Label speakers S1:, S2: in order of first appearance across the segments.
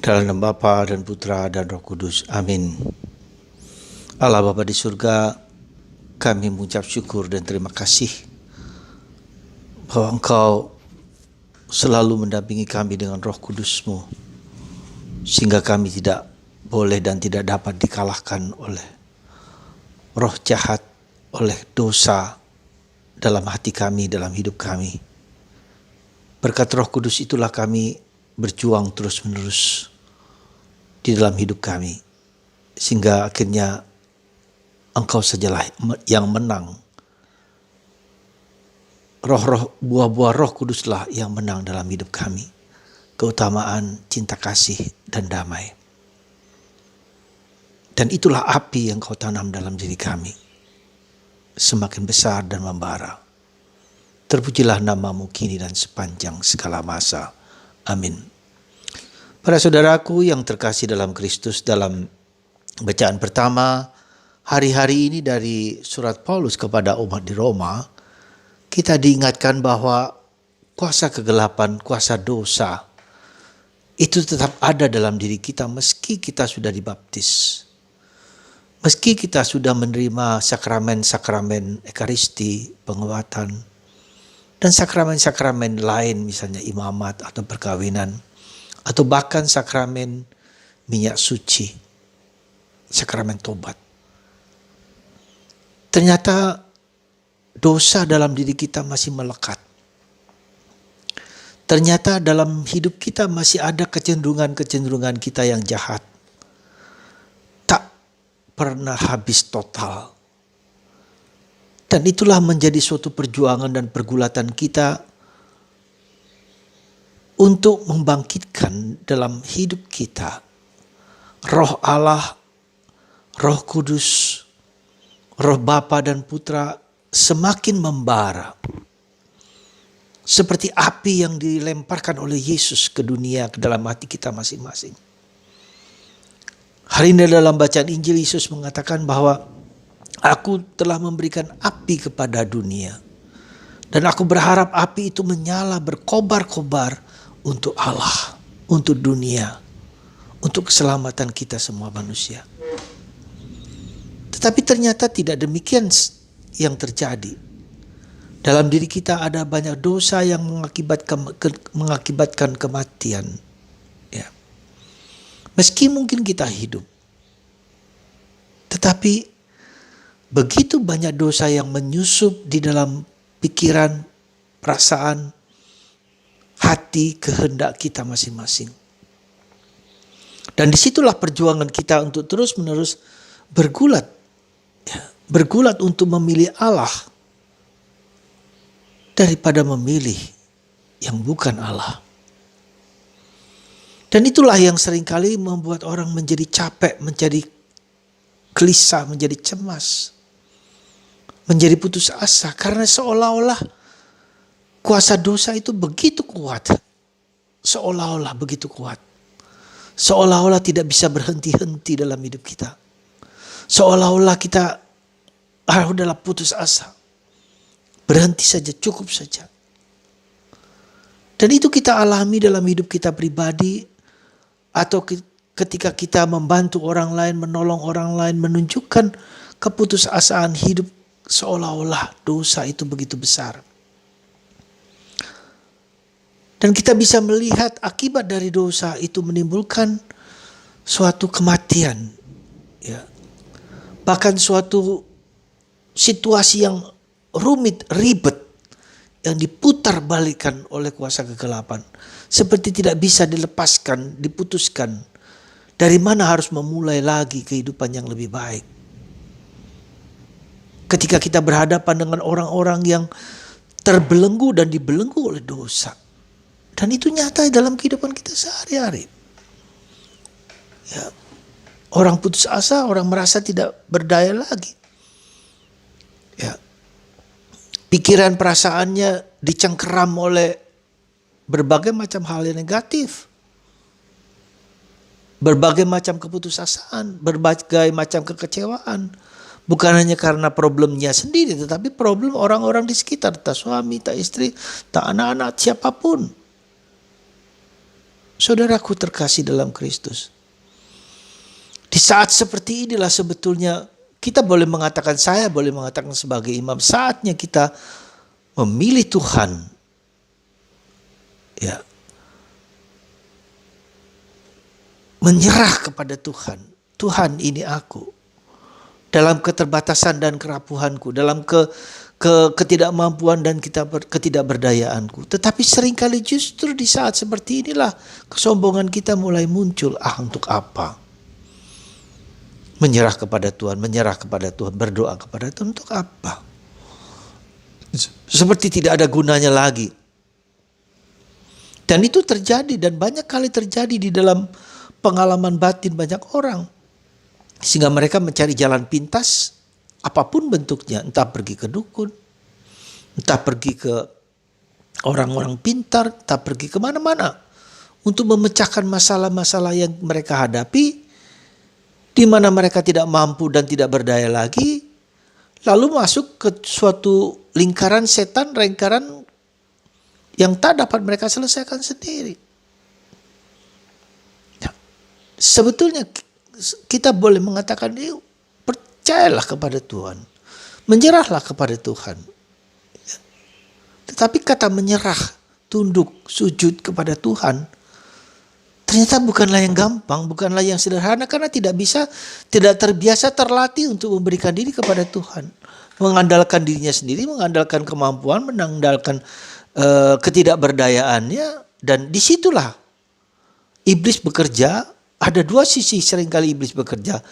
S1: Dalam nama Bapa dan Putra dan Roh Kudus. Amin. Allah Bapa di surga, kami mengucap syukur dan terima kasih bahwa Engkau selalu mendampingi kami dengan Roh Kudus-Mu, sehingga kami tidak boleh dan tidak dapat dikalahkan oleh roh jahat, oleh dosa dalam hati kami, dalam hidup kami. Berkat Roh Kudus itulah kami berjuang terus-menerus di dalam hidup kami, sehingga akhirnya Engkau sajalah yang menang. Buah-buah Roh Kuduslah yang menang dalam hidup kami. Keutamaan, cinta kasih, dan damai. Dan itulah api yang Kau tanam dalam diri kami, semakin besar dan membara. Terpujilah nama-Mu kini dan sepanjang segala masa. Amin. Para saudaraku yang terkasih dalam Kristus, dalam bacaan pertama hari-hari ini dari surat Paulus kepada umat di Roma, kita diingatkan bahwa kuasa kegelapan, kuasa dosa itu tetap ada dalam diri kita meski kita sudah dibaptis. Meski kita sudah menerima sakramen-sakramen Ekaristi, penguatan, dan sakramen-sakramen lain, misalnya imamat atau perkawinan, atau bahkan sakramen minyak suci, sakramen tobat. Ternyata dosa dalam diri kita masih melekat. Ternyata dalam hidup kita masih ada kecenderungan-kecenderungan kita yang jahat. Tak pernah habis total. Dan itulah menjadi suatu perjuangan dan pergulatan kita untuk membangkitkan dalam hidup kita Roh Allah, Roh Kudus, Roh Bapa dan Putra semakin membara. Seperti api yang dilemparkan oleh Yesus ke dunia, ke dalam hati kita masing-masing. Hari ini dalam bacaan Injil, Yesus mengatakan bahwa Aku telah memberikan api kepada dunia. Dan aku berharap api itu menyala berkobar-kobar untuk Allah, untuk dunia, untuk keselamatan kita semua manusia. Tetapi ternyata tidak demikian yang terjadi. Dalam diri kita ada banyak dosa yang mengakibatkan kematian. Ya. Meski mungkin kita hidup, tetapi begitu banyak dosa yang menyusup di dalam pikiran, perasaan, hati, kehendak kita masing-masing. Dan disitulah perjuangan kita untuk terus-menerus bergulat. Bergulat untuk memilih Allah daripada memilih yang bukan Allah. Dan itulah yang seringkali membuat orang menjadi capek, menjadi gelisah, menjadi cemas, menjadi putus asa, karena seolah-olah kuasa dosa itu begitu kuat. Seolah-olah begitu kuat. Seolah-olah tidak bisa berhenti-henti dalam hidup kita. Seolah-olah kita udahlah putus asa. Berhenti saja, cukup saja. Dan itu kita alami dalam hidup kita pribadi, atau ketika kita membantu orang lain, menolong orang lain, menunjukkan keputusasaan hidup, seolah-olah dosa itu begitu besar. Dan kita bisa melihat akibat dari dosa itu menimbulkan suatu kematian. Ya. Bahkan suatu situasi yang rumit, ribet, yang diputar balikan oleh kuasa kegelapan. Seperti tidak bisa dilepaskan, diputuskan. Dari mana harus memulai lagi kehidupan yang lebih baik. Ketika kita berhadapan dengan orang-orang yang terbelenggu dan dibelenggu oleh dosa. Dan itu nyata dalam kehidupan kita sehari-hari. Ya. Orang putus asa, orang merasa tidak berdaya lagi. Ya. Pikiran perasaannya dicengkeram oleh berbagai macam hal yang negatif. Berbagai macam keputusasaan, berbagai macam kekecewaan. Bukan hanya karena problemnya sendiri, tetapi problem orang-orang di sekitar. Tak suami, tak istri, tak anak-anak, siapapun. Saudaraku terkasih dalam Kristus, di saat seperti inilah sebetulnya kita boleh mengatakan, saya boleh mengatakan sebagai imam, saatnya kita memilih Tuhan. Ya. Menyerah kepada Tuhan. Tuhan, ini aku. Dalam keterbatasan dan kerapuhanku, dalam ketidakmampuan dan ketidakberdayaanku. Tetapi seringkali justru di saat seperti inilah kesombongan kita mulai muncul. Untuk apa? Menyerah kepada Tuhan, berdoa kepada Tuhan untuk apa? Seperti tidak ada gunanya lagi. Dan itu terjadi dan banyak kali terjadi di dalam pengalaman batin banyak orang. Sehingga mereka mencari jalan pintas, apapun bentuknya, entah pergi ke dukun, entah pergi ke orang-orang pintar, entah pergi kemana-mana untuk memecahkan masalah-masalah yang mereka hadapi, di mana mereka tidak mampu dan tidak berdaya lagi, lalu masuk ke suatu lingkaran setan, lingkaran yang tak dapat mereka selesaikan sendiri. Nah, sebetulnya kita boleh mengatakan, percayalah kepada Tuhan, menyerahlah kepada Tuhan. Tetapi kata menyerah, tunduk, sujud kepada Tuhan, ternyata bukanlah yang gampang, bukanlah yang sederhana, karena tidak terbiasa, terlatih untuk memberikan diri kepada Tuhan. Mengandalkan dirinya sendiri, mengandalkan kemampuan, mengandalkan ketidakberdayaannya. Dan disitulah iblis bekerja. Ada dua sisi seringkali iblis bekerja.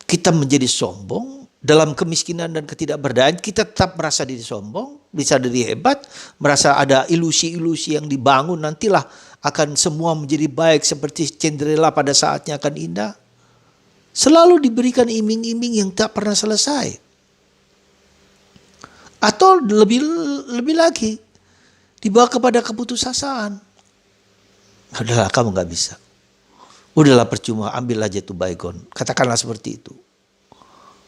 S1: Kita menjadi sombong dalam kemiskinan dan ketidakberdayaan. Kita tetap merasa diri sombong, bisa diri hebat, merasa ada ilusi-ilusi yang dibangun, nantilah akan semua menjadi baik seperti Cinderella pada saatnya akan indah. Selalu diberikan iming-iming yang tak pernah selesai. Atau lebih lagi, dibawa kepada keputusasaan. Udahlah, kamu gak bisa. Udahlah, percuma, ambil aja tuh baygon. Katakanlah seperti itu.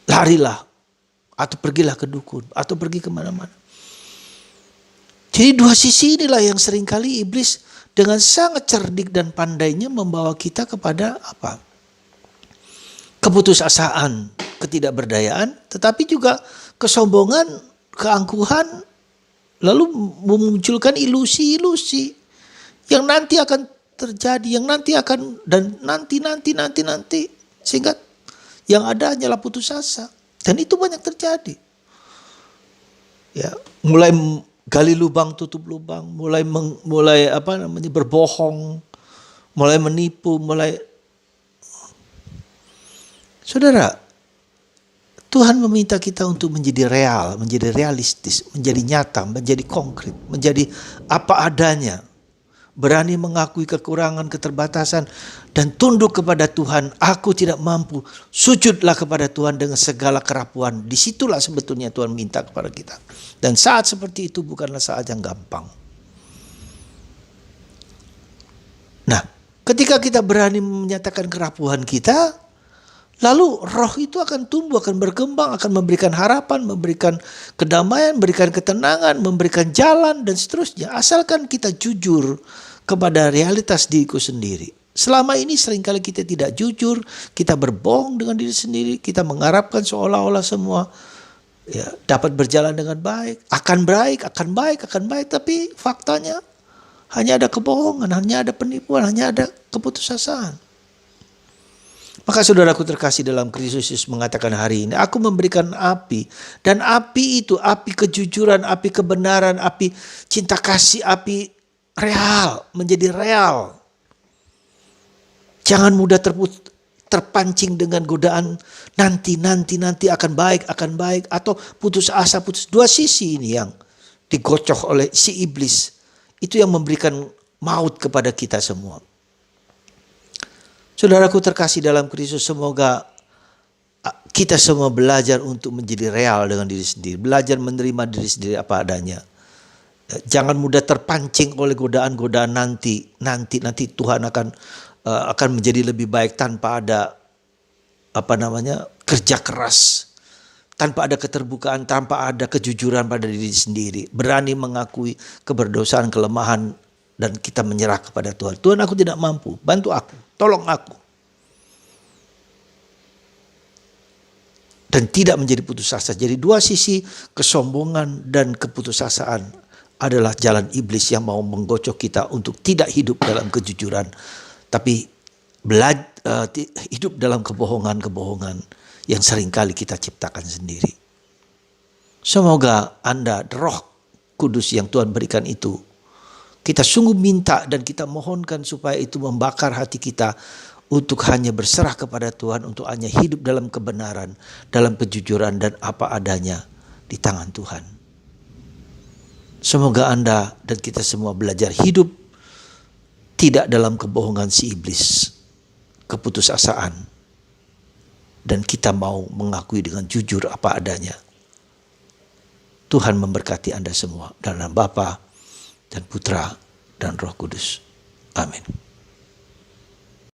S1: Larilah. Atau pergilah ke dukun. Atau pergi kemana-mana. Jadi dua sisi inilah yang seringkali iblis dengan sangat cerdik dan pandainya membawa kita kepada apa? Keputusasaan, ketidakberdayaan, tetapi juga kesombongan, keangkuhan, lalu memunculkan ilusi-ilusi yang nanti akan terjadi, yang nanti akan, dan nanti, sehingga yang ada hanyalah putus asa. Dan itu banyak terjadi. Ya, mulai gali lubang, tutup lubang, mulai berbohong, mulai menipu, Saudara, Tuhan meminta kita untuk menjadi real, menjadi realistis, menjadi nyata, menjadi konkret, menjadi apa adanya. Berani mengakui kekurangan, keterbatasan, dan tunduk kepada Tuhan. Aku tidak mampu. Sujudlah kepada Tuhan dengan segala kerapuan. Disitulah sebetulnya Tuhan minta kepada kita. Dan saat seperti itu bukanlah saat yang gampang. Nah, ketika kita berani menyatakan kerapuhan kita, lalu roh itu akan tumbuh, akan berkembang, akan memberikan harapan, memberikan kedamaian, memberikan ketenangan, memberikan jalan, dan seterusnya. Asalkan kita jujur kepada realitas diriku sendiri. Selama ini seringkali kita tidak jujur, kita berbohong dengan diri sendiri, kita mengharapkan seolah-olah semua dapat berjalan dengan baik, akan baik, tapi faktanya hanya ada kebohongan, hanya ada penipuan, hanya ada keputusasaan. Maka saudaraku terkasih dalam Kristus Yesus mengatakan hari ini, aku memberikan api, dan api itu, api kejujuran, api kebenaran, api cinta kasih, api real, menjadi real. Jangan mudah terpancing dengan godaan nanti akan baik, atau putus asa, dua sisi ini yang digocoh oleh si iblis. Itu yang memberikan maut kepada kita semua. Saudaraku terkasih dalam Kristus, semoga kita semua belajar untuk menjadi real dengan diri sendiri, belajar menerima diri sendiri apa adanya. Jangan mudah terpancing oleh godaan-godaan nanti Tuhan akan menjadi lebih baik tanpa ada kerja keras, tanpa ada keterbukaan, tanpa ada kejujuran pada diri sendiri, berani mengakui keberdosaan, kelemahan dan kita menyerah kepada Tuhan. Tuhan, aku tidak mampu, bantu aku, tolong aku. Dan tidak menjadi putus asa. Jadi dua sisi, kesombongan dan keputusasaan adalah jalan iblis yang mau menggocok kita untuk tidak hidup dalam kejujuran, tapi hidup dalam kebohongan-kebohongan yang seringkali kita ciptakan sendiri. Semoga Anda, Roh Kudus yang Tuhan berikan itu, kita sungguh minta dan kita mohonkan supaya itu membakar hati kita untuk hanya berserah kepada Tuhan, untuk hanya hidup dalam kebenaran, dalam kejujuran dan apa adanya di tangan Tuhan. Semoga Anda dan kita semua belajar hidup tidak dalam kebohongan si iblis, keputusasaan, dan kita mau mengakui dengan jujur apa adanya. Tuhan memberkati Anda semua dalam Bapa dan Putra dan Roh Kudus. Amin.